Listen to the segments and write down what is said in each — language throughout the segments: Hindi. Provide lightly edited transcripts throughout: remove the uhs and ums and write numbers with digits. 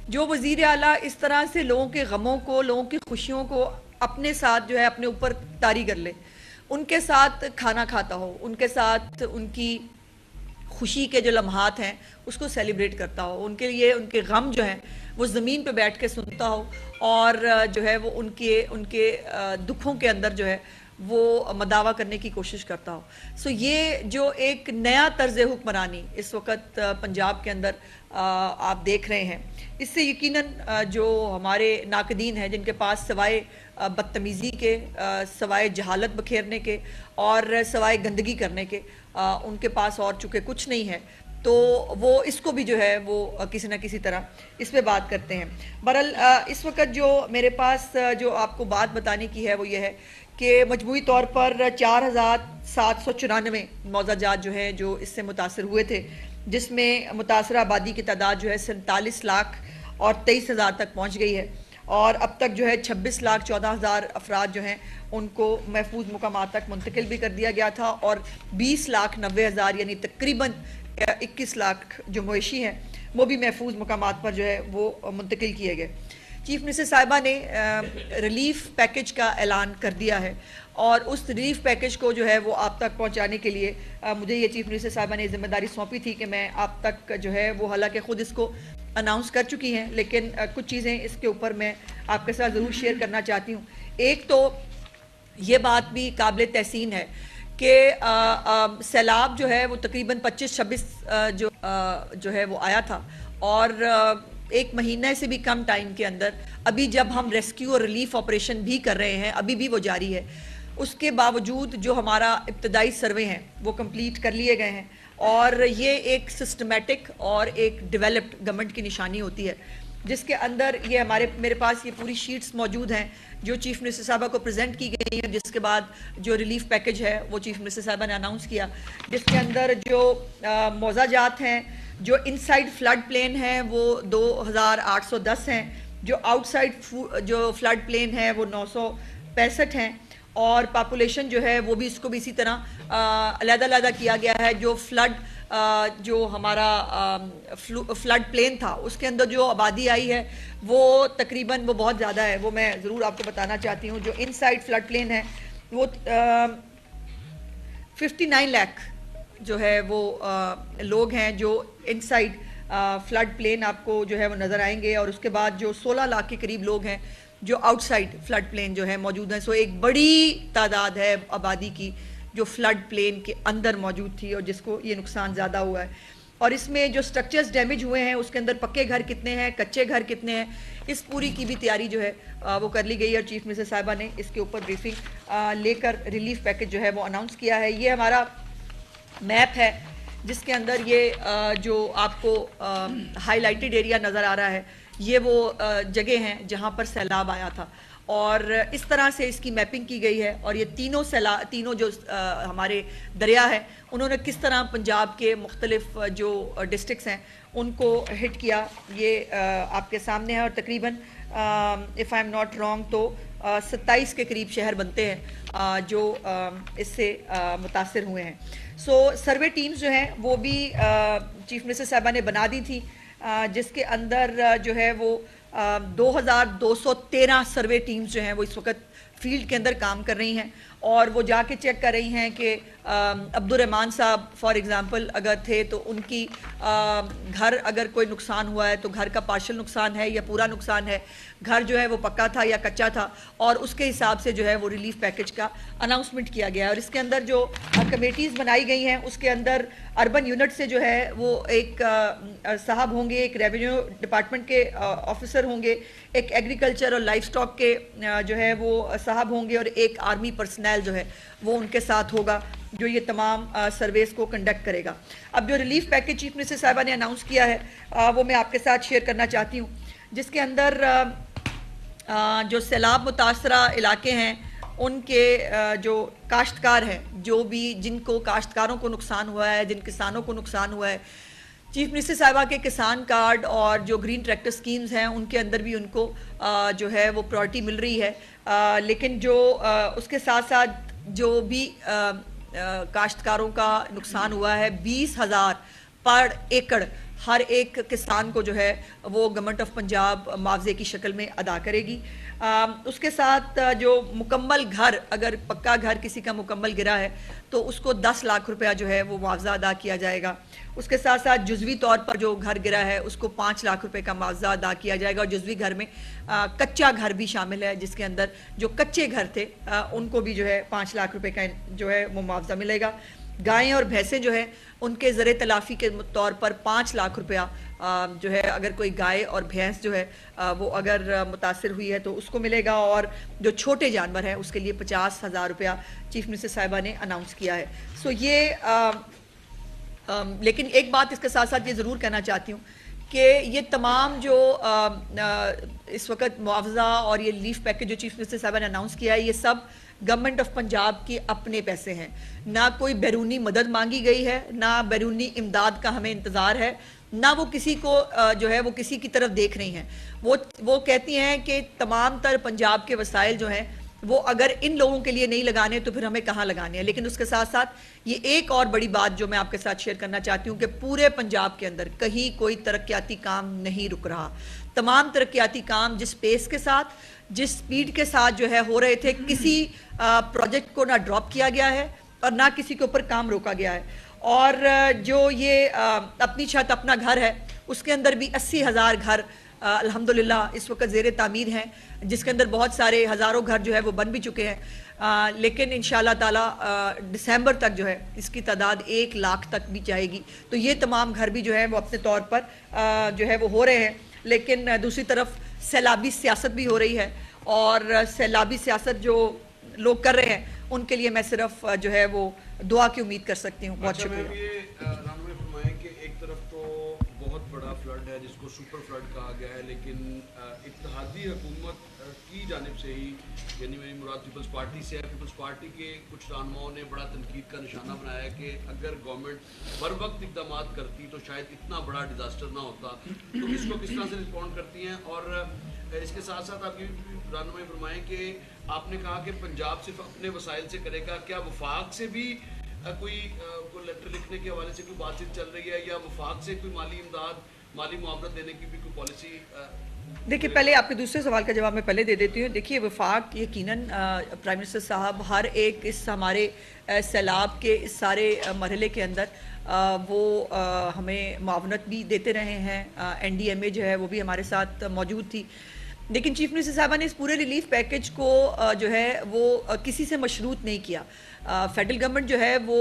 जो वज़ीर आला इस तरह से लोगों के गमों को, लोगों की खुशियों को अपने साथ जो है अपने ऊपर तारी कर ले, उनके साथ खाना खाता हो, उनके साथ उनकी खुशी के जो लम्हात हैं उसको सेलिब्रेट करता हो, उनके लिए उनके गम जो हैं वो ज़मीन पे बैठ के सुनता हो, और जो है वो उनके उनके दुखों के अंदर जो है वो मदावा करने की कोशिश करता हो। सो ये जो एक नया तर्ज हुक्मरानी इस वक्त पंजाब के अंदर आप देख रहे हैं, इससे यकीनन जो हमारे नाकदीन हैं जिनके पास सवाए बदतमीज़ी के, सवाए जहालत बखेरने के और सवाए गंदगी करने के उनके पास और चूँकि कुछ नहीं है, तो वो इसको भी जो है वो किसी न किसी तरह इस पे बात करते हैं। बहरहाल इस वक्त जो मेरे पास जो आपको बात बताने की है वो ये है कि मजमूई तौर पर 4794 मौज़ाजात जो हैं जो इससे मुतासर हुए थे, जिसमें मुतासर आबादी की तादाद जो है 47 लाख और 23,000 तक पहुँच गई है, और अब तक जो है 26 लाख 14,000 अफराद जो हैं उनको महफूज मुकामात तक मुंतकिल भी कर दिया गया था, और 20 लाख 90,000 यानी तकरीबन 21 लाख जो मवेशी हैं वो भी महफूज मुकामात पर जो है वो मुंतकिल किए गए। चीफ मिनिस्टर साहिबा ने रिलीफ पैकेज का ऐलान कर दिया है, और उस रिलीफ पैकेज को जो है वो आप तक पहुंचाने के लिए मुझे ये चीफ मिनिस्टर साहिबा ने जिम्मेदारी सौंपी थी कि मैं आप तक जो है वो, हालांकि ख़ुद इसको अनाउंस कर चुकी हैं, लेकिन कुछ चीज़ें इसके ऊपर मैं आपके साथ ज़रूर शेयर करना चाहती हूँ। एक तो ये बात भी काबिल तहसीन है कि सैलाब जो है वो तकरीबन 25-26 जो है वो आया था, और एक महीने से भी कम टाइम के अंदर अभी जब हम रेस्क्यू और रिलीफ ऑपरेशन भी कर रहे हैं, अभी भी वो जारी है, उसके बावजूद जो हमारा इब्तदाई सर्वे हैं वो कंप्लीट कर लिए गए हैं, और ये एक सिस्टमेटिक और एक डेवलप्ड गवर्नमेंट की निशानी होती है, जिसके अंदर ये मेरे पास ये पूरी शीट्स मौजूद हैं जो चीफ मिनिस्टर साहबा को प्रेजेंट की गई हैं, जिसके बाद जो रिलीफ पैकेज है वो चीफ मिनिस्टर साहबा ने अनाउंस किया, जिसके अंदर जो मौज़ाजात हैं, जो इनसाइड फ्लड प्लेन है वो 2,810 हैं, जो आउटसाइड जो फ्लड प्लेन है वो 965 हैं, और पॉपुलेशन जो है वो भी इसको भी इसी तरह अलग-अलग किया गया है। जो फ्लड जो हमारा फ्लड प्लेन था उसके अंदर जो आबादी आई है वो तकरीबन वो बहुत ज़्यादा है, वो मैं ज़रूर आपको बताना चाहती हूँ। जो इनसाइड फ्लड प्लेन है वो 59 लाख जो है वो लोग हैं जो इनसाइड फ्लड प्लेन आपको जो है वो नज़र आएंगे, और उसके बाद जो 16 लाख के करीब लोग हैं जो आउटसाइड फ्लड प्लेन जो है मौजूद हैं। सो एक बड़ी तादाद है आबादी की जो फ्लड प्लेन के अंदर मौजूद थी और जिसको ये नुकसान ज़्यादा हुआ है। और इसमें जो स्ट्रक्चर्स डैमेज हुए हैं उसके अंदर पक्के घर कितने हैं, कच्चे घर कितने हैं, इस पूरी की भी तैयारी जो है वो कर ली गई है, और चीफ मिनिस्टर साहिबा ने इसके ऊपर ब्रीफिंग लेकर रिलीफ पैकेज जो है वो अनाउंस किया है। ये हमारा मैप है जिसके अंदर ये जो आपको हाईलाइटेड एरिया नज़र आ रहा है, ये वो जगह हैं जहाँ पर सैलाब आया था, और इस तरह से इसकी मैपिंग की गई है। और ये तीनों जो हमारे दरिया हैं उन्होंने किस तरह पंजाब के मुख्तलिफ जो डिस्ट्रिक्ट्स हैं उनको हिट किया, ये आपके सामने है। और तकरीबन if I am not wrong तो 27 के करीब शहर बनते हैं जो इससे मुतासर हुए हैं। सो सर्वे टीम्स जो हैं वो भी चीफ मिनिस्टर साहिबा ने बना दी थी, जिसके अंदर जो है वो 2213 सर्वे टीम्स जो हैं वो इस वक्त फील्ड के अंदर काम कर रही हैं, और वो जाके चेक कर रही हैं कि अब्दुर्रहमान साहब फॉर एग्ज़ाम्पल अगर थे तो उनकी घर अगर कोई नुकसान हुआ है तो घर का पार्शल नुकसान है या पूरा नुकसान है, घर जो है वो पक्का था या कच्चा था, और उसके हिसाब से जो है वो रिलीफ पैकेज का अनाउंसमेंट किया गया है। और इसके अंदर जो कमेटीज़ बनाई गई हैं उसके अंदर अर्बन यूनिट से जो है वो एक साहब होंगे, एक रेवेन्यू डिपार्टमेंट के ऑफिसर होंगे, एक एग्रीकल्चर और लाइफ स्टॉक के जो है वो साहब होंगे, और एक आर्मी पर्सनल जो है वो उनके साथ होगा जो ये तमाम सर्वेस को कंडक्ट करेगा। अब जो रिलीफ पैकेज चीफ मिनिस्टर साहिबा ने अनाउंस किया है वो मैं आपके साथ शेयर करना चाहती हूँ, जिसके अंदर जो सैलाब मुतासरा इलाके हैं उनके जो काश्तकार हैं, जो भी जिनको काश्तकारों को नुकसान हुआ है, जिन किसानों को नुकसान हुआ है, चीफ मिनिस्टर साहिबा के किसान कार्ड और जो ग्रीन ट्रैक्टर स्कीम्स हैं उनके अंदर भी उनको जो है वो प्रायोरिटी मिल रही है। लेकिन जो उसके साथ साथ जो भी काश्तकारों का नुकसान हुआ है 20,000 पर एकड़ हर एक किसान को जो है वो गवर्नमेंट ऑफ पंजाब मुआवजे की शक्ल में अदा करेगी। उसके साथ जो मुकम्मल घर, अगर पक्का घर किसी का मुकम्मल गिरा है तो उसको 10 लाख रुपया जो है वो मुआवजा अदा किया जाएगा। उसके साथ साथ जुज़वी तौर पर जो घर गिरा है उसको 5 लाख रुपए का मुआवजा अदा किया जाएगा। और जुज़वी घर में कच्चा घर भी शामिल है, जिसके अंदर जो कच्चे घर थे उनको भी जो है 5 लाख रुपए का जो है वो मुआवजा मिलेगा। गायें और भैंसें जो है उनके ज़र तलाफ़ी के तौर पर 5 लाख रुपया जो है, अगर कोई गाय और भैंस जो है वो अगर मुतासिर हुई है तो उसको मिलेगा। और जो छोटे जानवर हैं उसके लिए 50,000 रुपया चीफ मिनिस्टर साहिबा ने अनाउंस किया है। सो ये लेकिन एक बात इसके साथ साथ ये ज़रूर कहना चाहती हूँ कि ये तमाम जो इस वक्त मुआवजा और ये लीफ पैकेज जो चीफ मिनिस्टर साहिबा ने अनाउंस किया है, ये सब गवर्नमेंट ऑफ पंजाब के अपने पैसे हैं। ना कोई बैरूनी मदद मांगी गई है, ना बैरूनी इमदाद का हमें इंतज़ार है, ना वो किसी को जो है वो किसी की तरफ देख रही हैं। वो कहती हैं कि तमाम तर पंजाब के वसाइल जो हैं वो अगर इन लोगों के लिए नहीं लगाने तो फिर हमें कहाँ लगाने हैं। लेकिन उसके साथ साथ ये एक और बड़ी बात जो मैं आपके साथ शेयर करना चाहती हूँ कि पूरे पंजाब के अंदर कहीं कोई तरक्याती काम नहीं रुक रहा। तमाम तरक्याती काम जिस पेस के साथ, जिस स्पीड के साथ जो है हो रहे थे, किसी प्रोजेक्ट को ना ड्रॉप किया गया है और ना किसी के ऊपर काम रोका गया है। और जो ये अपनी छत अपना घर है उसके अंदर भी 80,000 घर अल्हम्दुलिल्लाह इस वक्त ज़ेर तामीर हैं, जिसके अंदर बहुत सारे हज़ारों घर जो है वो बन भी चुके हैं। लेकिन इंशाअल्लाह ताला दिसंबर तक जो है इसकी तादाद 1 लाख तक भी जाएगी। तो ये तमाम घर भी जो है वो अपने तौर पर जो है वो हो रहे हैं। लेकिन दूसरी तरफ सैलाबी सियासत भी हो रही है, और सैलाबी सियासत जो लोग कर रहे हैं उनके लिए मैं सिर्फ जो है वो दुआ की उम्मीद कर सकती हूँ। बहुत शुक्रिया। एक तरफ तो बहुत बड़ा फ्लड है जिसको सुपर फ्लड कहा गया है, लेकिन इत्तेहादी हुकूमत की जानिब से ही, यानी मेरी मुराद पीपल्स पार्टी से है, पीपल्स पार्टी के कुछ रहनुमाओं ने बड़ा तनकीद का निशाना बनाया है कि अगर गवर्नमेंट बर वक्त इकदाम करती तो शायद इतना बड़ा डिजास्टर ना होता। तो इसको किस तरह से रिस्पॉन्ड करती हैं? और इसके साथ साथ आप ये रहनुमाई फरमाएँ कि आपने कहा कि पंजाब सिर्फ अपने वसाइल से करेगा, क्या वफाक से भी कोई लेटर लिखने के हवाले से कोई बातचीत चल रही है, या वफाक से कोई माली इमदाद, माली मुआवजा देने की भी कोई पॉलिसी? देखिए, पहले आपके दूसरे सवाल का जवाब मैं पहले दे देती हूँ। देखिए, वफाक यकीनन प्राइम मिनिस्टर साहब हर एक इस हमारे सैलाब के इस सारे मरहले के अंदर वो हमें मुआवनत भी देते रहे हैं। NDMA जो है वो भी हमारे साथ मौजूद थी। लेकिन चीफ मिनिस्टर साहबा ने इस पूरे रिलीफ पैकेज को जो है वो किसी से मशरूत नहीं किया। फेडरल गवर्नमेंट जो है वो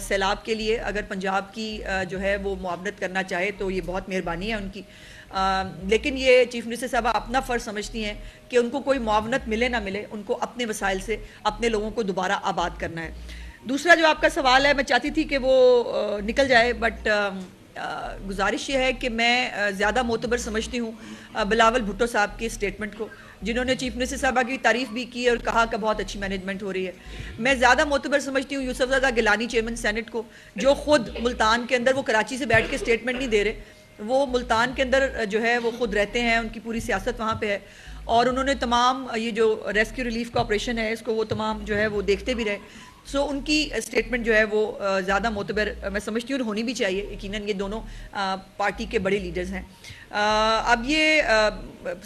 सैलाब के लिए अगर पंजाब की जो है वो मुआवनत करना चाहे तो ये बहुत मेहरबानी है उनकी। लेकिन ये चीफ मिनिस्टर साहब अपना फ़र्ज़ समझती हैं कि उनको कोई मुआवनत मिले ना मिले, उनको अपने वसाइल से अपने लोगों को दोबारा आबाद करना है। दूसरा जो आपका सवाल है, मैं चाहती थी कि वो निकल जाए, बट गुजारिश ये है कि मैं ज़्यादा मोतबर समझती हूँ बिलावल भुट्टो साहब के स्टेटमेंट को, जिन्होंने चीफ मिनिस्टर साहबा की तारीफ़ भी की और कहा कि बहुत अच्छी मैनेजमेंट हो रही है। मैं ज़्यादा मोतबर समझती हूँ यूसुफज़ादा गिलानी चेयरमैन सेनेट को, जो ख़ुद मुल्तान के अंदर, वो कराची से बैठ के स्टेटमेंट नहीं दे रहे, वो मुल्तान के अंदर जो है वो ख़ुद रहते हैं, उनकी पूरी सियासत वहाँ पे है, और उन्होंने तमाम ये जो रेस्क्यू रिलीफ का ऑपरेशन है इसको वो तमाम जो है वो देखते भी रहे। सो उनकी स्टेटमेंट जो है वो ज़्यादा मोतबर मैं समझती हूँ, होनी भी चाहिए। यकीनन ये दोनों पार्टी के बड़े लीडर्स हैं। अब ये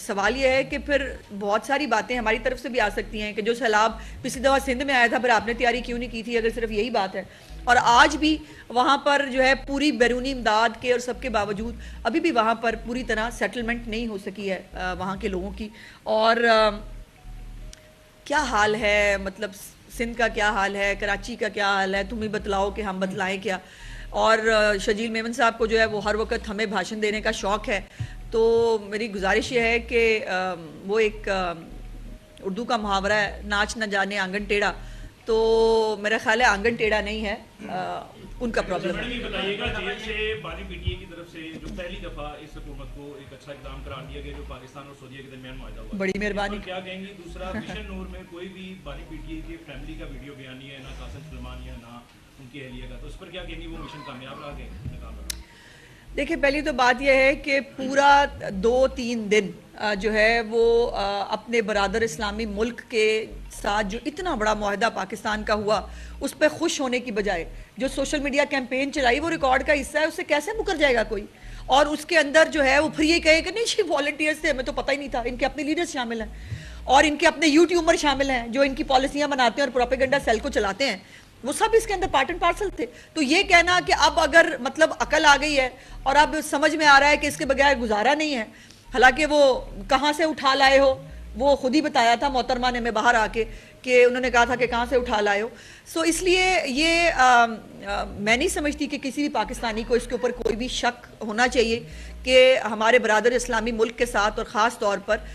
सवाल ये है कि फिर बहुत सारी बातें हमारी तरफ से भी आ सकती हैं कि जो सैलाब पिछली दफ़ा सिंध में आया था, फिर आपने तैयारी क्यों नहीं की थी, अगर सिर्फ यही बात है। और आज भी वहाँ पर जो है पूरी बैरूनी इमदाद के और सबके बावजूद अभी भी वहाँ पर पूरी तरह सेटलमेंट नहीं हो सकी है वहाँ के लोगों की। और क्या हाल है, मतलब सिंध का क्या हाल है, कराची का क्या हाल है, तुम ही बतलाओ कि हम बतलाएं क्या। और शजील मेमन साहब को जो है वो हर वक्त हमें भाषण देने का शौक़ है, तो मेरी गुजारिश ये है कि वो एक उर्दू का मुहावरा है, नाच न जाने आंगन टेढ़ा, तो मेरा ख्याल है आंगन टेढ़ा नहीं है, उनका प्रॉब्लम है। बताइएगा, जेल से बानी पीटीए की तरफ से जो पहली दफा इस हुकूमत को एक अच्छा इकदाम करार दिया गया जो पाकिस्तान और सऊदीया के दरमियान मुआहदा हुआ, बड़ी मेहरबानी। क्या कहेंगी? दूसरा, मिशन नूर में कोई भी बानी पीटीए की फैमिली का वीडियो बयान नहीं है, ना कासिम सुलेमान या ना उनकी अहलिया का, तो उस पर क्या कहेंगी? वो मिशन कामयाब रहा गया? देखिए, पहली तो बात यह है कि पूरा 2-3 दिन जो है वो अपने बरादर इस्लामी मुल्क के साथ जो इतना बड़ा मुआहदा पाकिस्तान का हुआ उस पर खुश होने की बजाय जो सोशल मीडिया कैंपेन चलाई वो रिकॉर्ड का हिस्सा है, उससे कैसे मुकर जाएगा कोई? और उसके अंदर जो है वो फिर ये कहे कि नहीं जी वॉलंटियर्स थे, हमें तो पता ही नहीं था। इनके अपने लीडर्स शामिल हैं और इनके अपने यूट्यूबर शामिल हैं जो इनकी पॉलिसियां बनाते हैं और प्रोपेगेंडा सेल को चलाते हैं, वो सब इसके अंदर पार्ट एंड पार्सल थे। तो ये कहना कि अब अगर मतलब अकल आ गई है और अब समझ में आ रहा है कि इसके बगैर गुजारा नहीं है, हालांकि वो कहाँ से उठा लाए हो वो खुद ही बताया था मोहतरमा ने, मैं बाहर आके कि उन्होंने कहा था कि कहाँ से उठा लाए हो। सो इसलिए ये मैं नहीं समझती कि किसी भी पाकिस्तानी को इसके ऊपर कोई भी शक होना चाहिए कि हमारे बरादर इस्लामी मुल्क के साथ और ख़ास तौर पर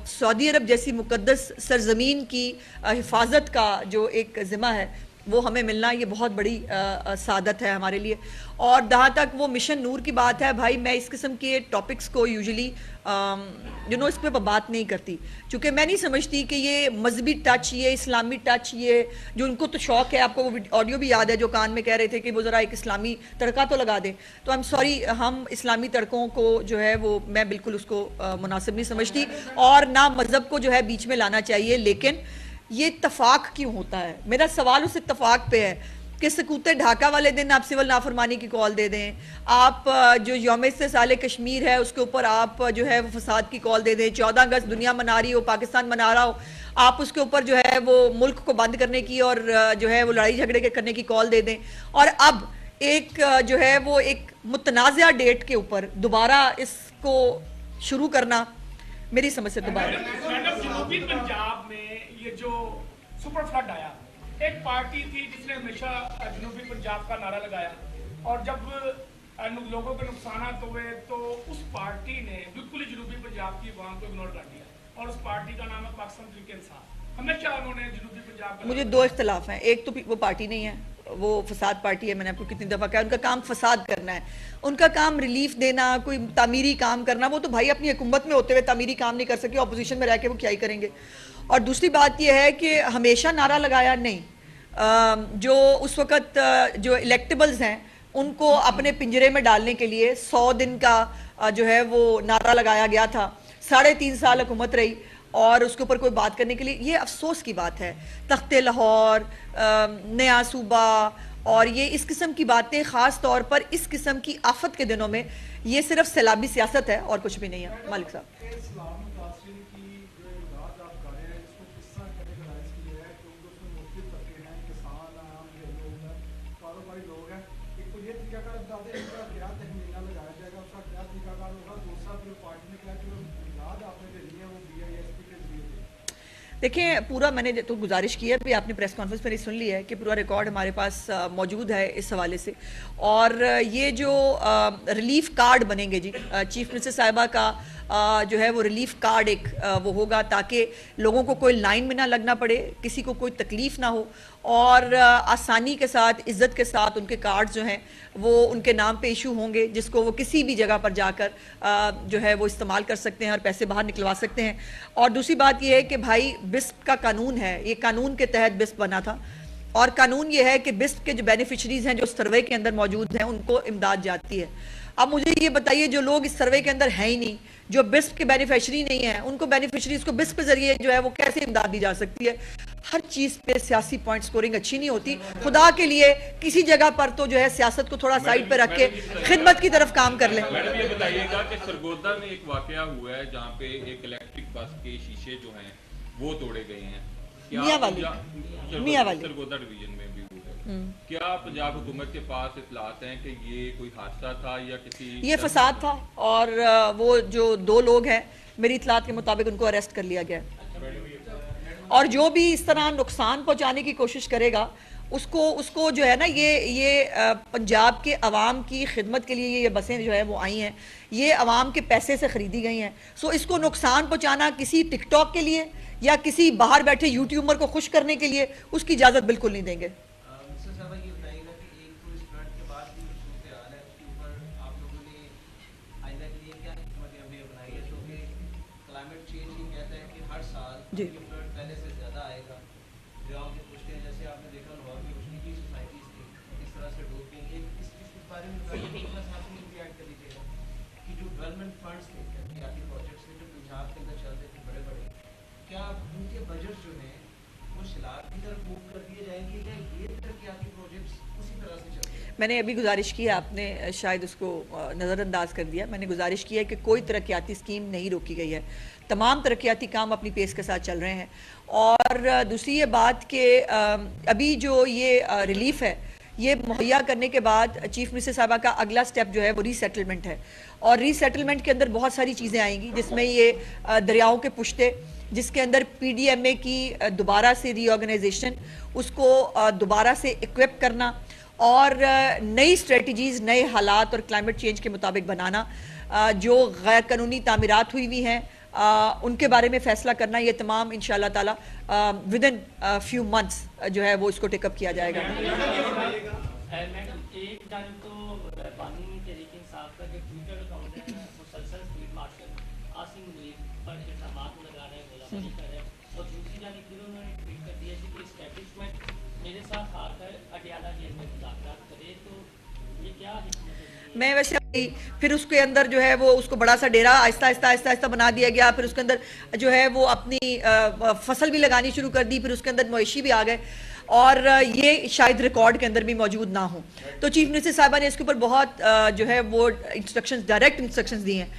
सऊदी अरब जैसी मुक़द्दस सरज़मीन की हिफाजत का जो एक ज़िम्मा है वो हमें मिलना, ये बहुत बड़ी सादत है हमारे लिए। और जहाँ तक वो मिशन नूर की बात है, भाई मैं इस किस्म के टॉपिक्स को यूजुअली इस पर बात नहीं करती, क्योंकि मैं नहीं समझती कि ये मजहबी टच, ये इस्लामी टच, ये जो उनको तो शौक़ है, आपको वो ऑडियो भी याद है जो कान में कह रहे थे कि वो ज़रा एक इस्लामी तड़का तो लगा दें, तो आई एम सॉरी, हम इस्लामी तड़कों को जो है वो मैं बिल्कुल उसको मुनासिब नहीं समझती और ना मज़हब को जो है बीच में लाना चाहिए। लेकिन ये इत्तफाक क्यों होता है? मेरा सवाल उस इत्तफाक पे है कि सकूते ढाका वाले दिन आप सिविल नाफरमानी की कॉल दे दें, आप जो यौम इस्तिसाल कश्मीर है उसके ऊपर आप जो है वो फसाद की कॉल दे दें, 14 अगस्त दुनिया मना रही हो, पाकिस्तान मना रहा हो, आप उसके ऊपर जो है वो मुल्क को बंद करने की और जो है वो लड़ाई झगड़े करने की कॉल दे दें, और अब एक जो है वो एक मुतनाज़ा डेट के ऊपर दोबारा इसको शुरू करना मेरी समझ से दोबारा। जनूबी पंजाब में ये जो सुपर फ्लड आया, एक पार्टी थी जिसने हमेशा जनूबी पंजाब का नारा लगाया, और जब लोगों के नुकसान हुए तो उस पार्टी ने बिल्कुल ही जनूबी पंजाब की आवाम को इग्नोर कर दिया, और उस पार्टी का नाम है पाकिस्तान तहरीक इंसाफ। हमेशा उन्होंने जनूबी पंजाब का, मुझे दो इख्तलाफ हैं, एक तो वो पार्टी नहीं है, वो फसाद पार्टी है, मैंने आपको कितनी दफ़ा कहा, उनका काम फसाद करना है, उनका काम रिलीफ देना, कोई तामीरी काम करना, वो तो भाई अपनी हुकूमत में होते हुए तामीरी काम नहीं कर सके, अपोजिशन में रह के वो क्या ही करेंगे। और दूसरी बात यह है कि हमेशा नारा लगाया नहीं, जो उस वक़्त जो इलेक्टेबल्स हैं उनको अपने पिंजरे में डालने के लिए 100 दिन का जो है वो नारा लगाया गया था, 3.5 साल हुकूमत रही और उसके ऊपर कोई बात करने के लिए, ये अफसोस की बात है। तख्ते लाहौर, नया सूबा और ये इस किस्म की बातें, ख़ास तौर पर इस किस्म की आफत के दिनों में, ये सिर्फ सैलाबी सियासत है और कुछ भी नहीं है। मालिक साहब, देखिए पूरा मैंने तो गुजारिश की है, भी आपने प्रेस कॉन्फ्रेंस में सुन ली है कि पूरा रिकॉर्ड हमारे पास मौजूद है इस हवाले से। और ये जो रिलीफ कार्ड बनेंगे जी, चीफ मिनिस्टर साहिबा का जो है वो रिलीफ कार्ड एक वो होगा, ताकि लोगों को कोई लाइन में ना लगना पड़े, किसी को कोई तकलीफ ना हो, और आसानी के साथ, इज़्ज़त के साथ उनके कार्ड्स जो हैं वो उनके नाम पे इशू होंगे, जिसको वो किसी भी जगह पर जाकर जो है वो इस्तेमाल कर सकते हैं और पैसे बाहर निकलवा सकते हैं। और दूसरी बात ये है कि भाई बिस्प का कानून है, ये कानून के तहत बिस्प बना था, और कानून ये है कि बिस्प के जो बेनिफिशरीज हैं जो सर्वे के अंदर मौजूद हैं उनको इमदाद जाती है। अब मुझे ये बताइए, जो लोग इस सर्वे के अंदर हैं ही नहीं, जो बिस्प के बेनिफिशरी नहीं है, उनको बेनिफिशरीज को बिस्प के जरिए जो है वो कैसे इमदाद दी जा सकती है? हर चीज पे सियासी पॉइंट स्कोरिंग अच्छी नहीं होती। खुदा के लिए किसी जगह पर तो जो है सियासत को थोड़ा साइड पे रख के खिदमत की तरफ काम कर लें। मैडम ये बताइएगा कि सरगोदा में एक वाकया हुआ है जहाँ पे एक इलेक्ट्रिक बस के शीशे जो हैं वो तोड़े गए हैं, मियां वाली सरगोदा डिवीजन में भी हुआ है। क्या पंजाब हुकूमत के पास इत्तलात हैं कि ये कोई हादसा था या किसी, ये फसाद था, और वो जो 2 लोग हैं मेरी इत्तलात के मुताबिक उनको अरेस्ट कर लिया गया, और जो भी इस तरह नुकसान पहुंचाने की कोशिश करेगा उसको जो है ना, ये पंजाब के अवाम की खिदमत के लिए ये बसें जो है वो आई हैं, ये अवाम के पैसे से ख़रीदी गई हैं। सो इसको नुकसान पहुंचाना किसी टिकटॉक के लिए या किसी बाहर बैठे यूट्यूबर को खुश करने के लिए, उसकी इजाज़त बिल्कुल नहीं देंगे। जी पहले से ज्यादा आएगा, गाँव के पुष्टे जैसे आपने देखा लाहौर में कुछ की सोसाइटीज थी इस तरह से डूब गई। इस बारे में ऐड कर लीजिएगा कि जो डेवलपमेंट फंड्स थे, तरक्याती प्रोजेक्ट्स थे जो पंजाब के अंदर चल रहे थे बड़े बड़े, क्या उनके बजट जो है वो शराब की तरफ मूव कर दिए जाएंगे या ये तरक्याती प्रोजेक्ट्स उसी तरह से चलते हैं? मैंने अभी गुजारिश की है, आपने शायद उसको नज़रअंदाज कर दिया। मैंने गुजारिश की है कि कोई तरक्याती स्कीम नहीं रोकी गई है, तमाम तरक्याती काम अपनी पेस के साथ चल रहे हैं। और दूसरी ये बात कि अभी जो ये रिलीफ है ये मुहैया करने के बाद चीफ मिनिस्टर साहबा का अगला स्टेप जो है वो रीसेटलमेंट है, और रीसेटलमेंट के अंदर बहुत सारी चीज़ें आएंगी, जिसमें ये दरियाओं के पुश्ते, जिसके अंदर PDMA की दोबारा से रीऑर्गेनाइजेशन, उसको दोबारा से इक्विप करना और नई स्ट्रेटजीज़ नए हालात और क्लाइमेट चेंज के मुताबिक बनाना, जो गैर कानूनी तामीरात हुई हुई हैं उनके बारे में फैसला करना, ये तमाम इंशाअल्लाह ताला विद इन फ्यू मंथ्स जो है वो इसको टेकअप किया जाएगा। मैडम, एक जानिब तो बानी तहरीक इंसाफ का जो ट्विटर अकाउंट है मुसलसल फील्ड मार्शल आसिम मुनीर पर इल्जामात लगा रहे हैं, गोलाबारी कर रहे हैं, और दूसरी जानिब फिर उन्होंने ट्वीट कर दिया कि एस्टैब्लिशमेंट मेरे साथ आकर अटियाला जेल में मुलाकात करे, तो ये क्या हिकमत है? मैं वैसे फिर उसके अंदर जो है वो उसको बड़ा सा डेरा आहिस्ता आहिस्ता आहिस्ता आहिस्ता बना दिया गया, फिर उसके अंदर जो है वो अपनी फसल भी लगानी शुरू कर दी, फिर उसके अंदर मवेशी भी आ गए, और ये शायद रिकॉर्ड के अंदर भी मौजूद ना हो। तो चीफ मिनिस्टर साहबा ने इसके ऊपर बहुत जो है वो इंस्ट्रक्शंस, डायरेक्ट इंस्ट्रक्शंस दी हैं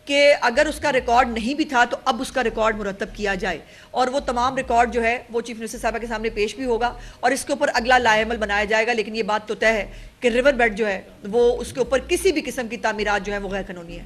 कि अगर उसका रिकॉर्ड नहीं भी था तो अब उसका रिकॉर्ड मुरतब किया जाए, और वो तमाम रिकॉर्ड जो है वो चीफ मिनिस्टर साहबा के सामने पेश भी होगा, और इसके ऊपर अगला लाएमल बनाया जाएगा। लेकिन ये बात तो तय है कि रिवर बेड जो है वो उसके ऊपर किसी भी किस्म की तामीरात जो है वो गैर कानूनी है।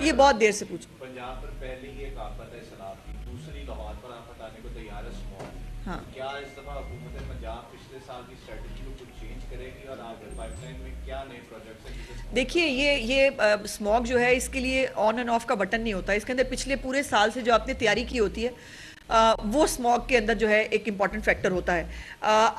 ये बहुत देर से पूछो। पंजाब पर पहले ही एक आफत है शराब की, दूसरी लाहौर पर आप हटाने को तैयार है स्मॉग। हाँ, क्या इस दफा हुकूमत पंजाब पिछले साल की स्ट्रेटजी को कुछ चेंज करेगी, और आगे पाइपलाइन में क्या नए प्रोजेक्ट्स हैं? देखिए ये स्मॉग जो है इसके लिए ऑन एंड ऑफ का बटन नहीं होता, इसके अंदर पिछले पूरे साल से जो आपने तैयारी की होती है वो स्मॉग के अंदर जो है एक इम्पॉर्टेंट फैक्टर होता है।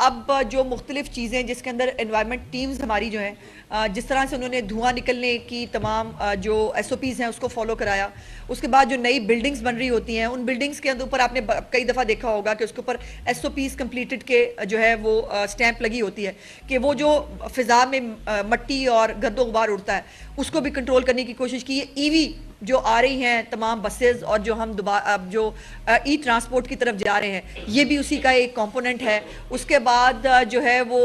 अब जो मुख्तलिफ चीज़ें जिसके अंदर एनवायरनमेंट टीम्स हमारी जो हैं, जिस तरह से उन्होंने धुआं निकलने की तमाम जो SOPs हैं उसको फॉलो कराया, उसके बाद जो नई बिल्डिंग्स बन रही होती हैं उन बिल्डिंग्स के ऊपर आपने कई दफ़ा देखा होगा कि उसके ऊपर SOPs कंप्लीटेड के जो है वो स्टैंप लगी होती है कि वो जो फ़िज़ा में मट्टी और गर्दो गुबार उड़ता है उसको भी कंट्रोल करने की कोशिश की है। EV जो आ रही हैं तमाम बसेस, और जो हम अब जो ट्रांसपोर्ट की तरफ जा रहे हैं, ये भी उसी का एक कंपोनेंट है। उसके बाद जो है वो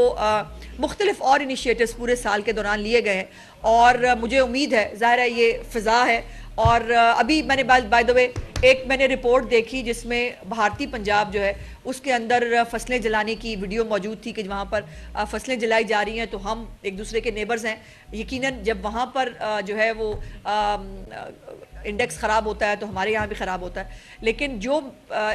मुख्तलिफ और इनिशिएटिव्स पूरे साल के दौरान लिए गए हैं, और मुझे उम्मीद है, ज़ाहिर है ये फ़िज़ा है, और अभी मैंने बाय द वे एक मैंने रिपोर्ट देखी जिसमें भारतीय पंजाब जो है उसके अंदर फसलें जलाने की वीडियो मौजूद थी कि वहाँ पर फसलें जलाई जा रही हैं, तो हम एक दूसरे के नेबर्स हैं, यकीनन जब वहाँ पर जो है वो इंडेक्स ख़राब होता है तो हमारे यहाँ भी ख़राब होता है। लेकिन जो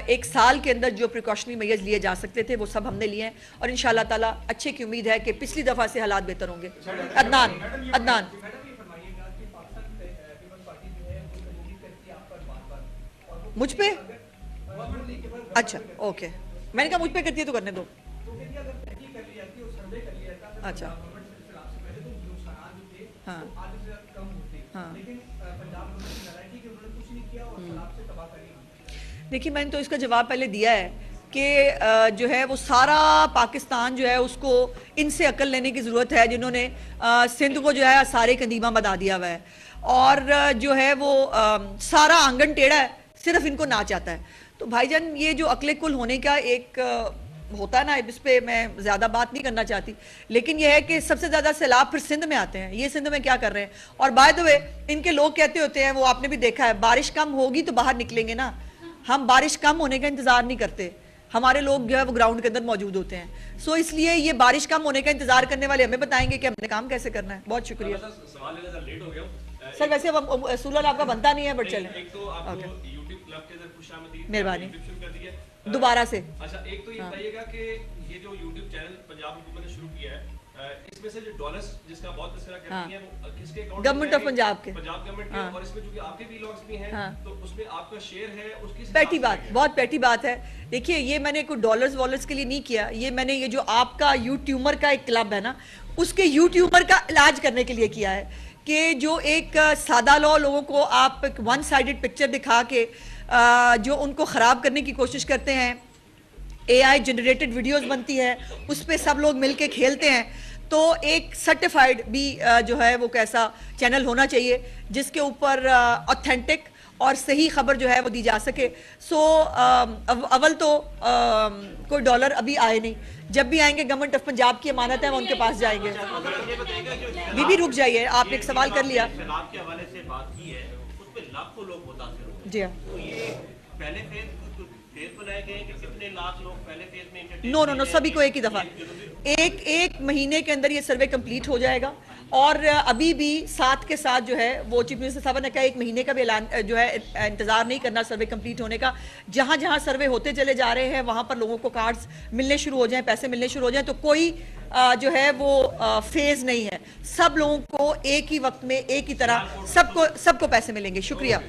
एक साल के अंदर जो प्रिकॉशनरी मेजर्स लिए जा सकते थे वो सब हमने लिए हैं, और इंशाअल्लाह ताला अच्छे की उम्मीद है कि पिछली दफ़ा से हालात बेहतर होंगे। अदनान मुझ पे, अच्छा ओके, मैंने कहा मुझ पे करती है तो करने दो। अच्छा हाँ हाँ, देखिए मैंने तो इसका जवाब पहले दिया है कि जो है वो सारा पाकिस्तान जो है उसको इनसे अकल लेने की ज़रूरत है, जिन्होंने सिंध को जो है सारे कंदीमा बना दिया हुआ है, और जो है वो सारा आंगन टेढ़ा है, सिर्फ इनको नाच आता है। तो भाईजान ये जो अक्ल कुल होने का एक होता है ना, इस पर मैं ज़्यादा बात नहीं करना चाहती, लेकिन यह है कि सबसे ज़्यादा सैलाब फिर सिंध में आते हैं। ये सिंध में क्या कर रहे हैं, और बाय द वे इनके लोग कहते होते हैं, वो आपने भी देखा है, बारिश कम होगी तो बाहर निकलेंगे ना। हम बारिश कम होने का इंतज़ार नहीं करते, हमारे लोग जो है वो ग्राउंड के अंदर मौजूद होते हैं। सो इसलिए ये बारिश कम होने का इंतजार करने वाले हमें बताएंगे कि हमने काम कैसे करना है। बहुत शुक्रिया सर, वैसे अब सूरज आपका बनता नहीं है, बट चले मेहरबानी दोबारा से। अच्छा, एक तो ये बताइएगा कि ये जो YouTube चैनल पंजाब हुकूमत ने शुरू किया है, इसमें से जो डॉलर्स जिसका बहुत तस्करा करती है वो किसके अकाउंट में, गवर्नमेंट ऑफ पंजाब के, पंजाब गवर्नमेंट के, और इसमें जो कि आपके व्लॉग्स भी हैं तो उसमें आपका शेयर है, उसकी पैटी बात, बहुत पैटी बात है। देखिए ये मैंने कोई डॉलर्स वॉलर्स के लिए नहीं किया, ये मैंने ये जो आपका यूट्यूबर का एक क्लब है ना, उसके यूट्यूबर का इलाज करने के लिए किया है कि जो एक सादा लोगों को आप एक वन साइडेड पिक्चर दिखा के जो उनको ख़राब करने की कोशिश करते हैं, AI जनरेटेड वीडियोस बनती है, उस पर सब लोग मिल के खेलते हैं। तो एक सर्टिफाइड भी जो है वो कैसा चैनल होना चाहिए जिसके ऊपर ऑथेंटिक और सही खबर जो है वो दी जा सके। सो अव्वल तो कोई डॉलर अभी आए नहीं, जब भी आएंगे गवर्नमेंट ऑफ पंजाब की अमानत है, हम उनके पास जाएंगे। बीबी रुक जाइए, आपने एक सवाल कर लिया के हवाले से बात की है, उस पे लाखों लोग मुतासिर हो। जी हाँ, तो ये पहले फेज बनाए गए कि कितने लाख लोग पहले फेज में? नो, सभी को एक ही दफा, एक महीने के अंदर ये सर्वे कंप्लीट हो जाएगा। और अभी भी साथ के साथ जो है वो चीफ मिनिस्टर साहब ने कहा 1 महीने का भी ऐलान जो है इंतजार नहीं करना सर्वे कंप्लीट होने का। जहां जहां सर्वे होते चले जा रहे हैं वहां पर लोगों को कार्ड्स मिलने शुरू हो जाएं, पैसे मिलने शुरू हो जाएं, तो कोई जो है वो फेज नहीं है। सब लोगों को एक ही वक्त में एक ही तरह सबको पैसे मिलेंगे। शुक्रिया।